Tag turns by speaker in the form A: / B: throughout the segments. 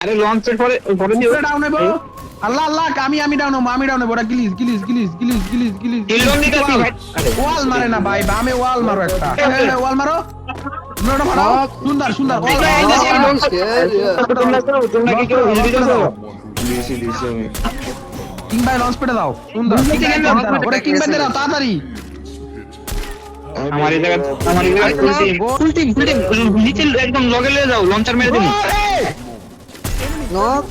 A: আরে লঞ্চের পরে পরে দিও
B: ডাউন হইবো আল্লাহ আল্লাহ আমি ডাউন হবো আমি ডাউন হবো ওরা গিলিস
A: কিলন দিতেছি ভাই
B: ওয়াল মারে না ভাই বামে ওয়াল মারো একটা ওয়াল মারো নোটা মারো সুন্দর
A: তোমরা কি কেউ হিল দিতেছো
C: দিয়েছি আমি
B: কিং ভাই লঞ্চ পেটে দাও সুন্দর ওরে কিং ভাই দাও তাড়াতাড়ি
A: আমার এই জায়গা ফুল টিম নিচে একদম লগে লয়ে যাও লঞ্চার মেরে দিন
D: নক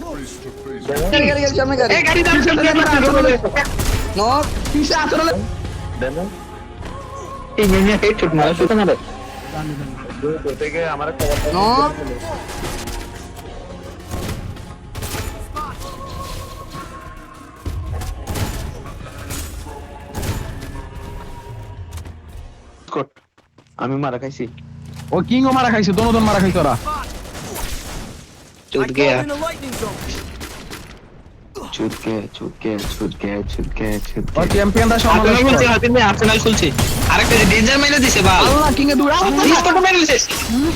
D: গাড়ি সামনে গাড়ি
A: এই গাড়ি দাও
D: নক
B: পিছে আসলে
A: এই মেনিয়া হেড শট মারা শুতে মারে
C: থেকে আমার
D: নক
C: আমি মারা খাইছি
B: ও কিং ও মারা খাইছে দোনো মারা খাইছে ওরা
A: চুদ গয়া
C: ছুট গে
B: ও চ্যাম্পিয়নরা
A: আর্সেনাল
B: সমালোচনা
A: খুলছে হাতে নিয়ে আর্সেনাল খুলছে আরেকটা ডেঞ্জার মেরে দিছে বাল
B: আল্লাহ কিং এ দূর
A: পিস্তল মেরে দিছে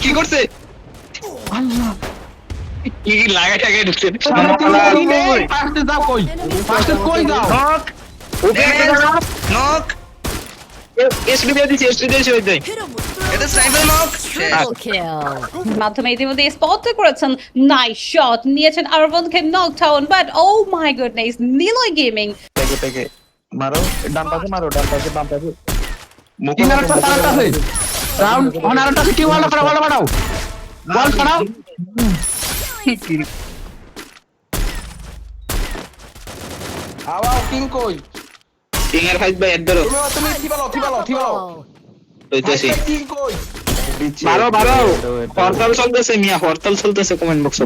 A: কি করছে
B: আল্লাহ
A: কি লাগা টাকা ঢুকছে
B: ফার্স্টে দাও কই দাও
D: নক
A: এসডি দিয়ে দিছে এসডি দিয়ে হয়ে যায়
D: এটা স্নাইপার নক
E: Triple kill. মাধ্যমে ইতিমধ্যে স্পট করেছেন নাইস শট নিয়েছেন আরবনকে knockdown but oh my goodness Niloy gaming
C: থেকে মারো ডান পাশে বাম পাশে
B: কিং এর একটা তারটা আছে ডাউন অন আরটা আছে কি ওয়াল বাড়াও ওয়াল বাড়াও আওয়াও কিং কই
A: কিং এর ফাইট ভাই এদরো
B: তুমি কি বলো
A: হইতাছি
B: কিং কই
A: বারো হরতাল চলতেছে মিয়া হরতাল চলতেছে কমেন্ট বক্সে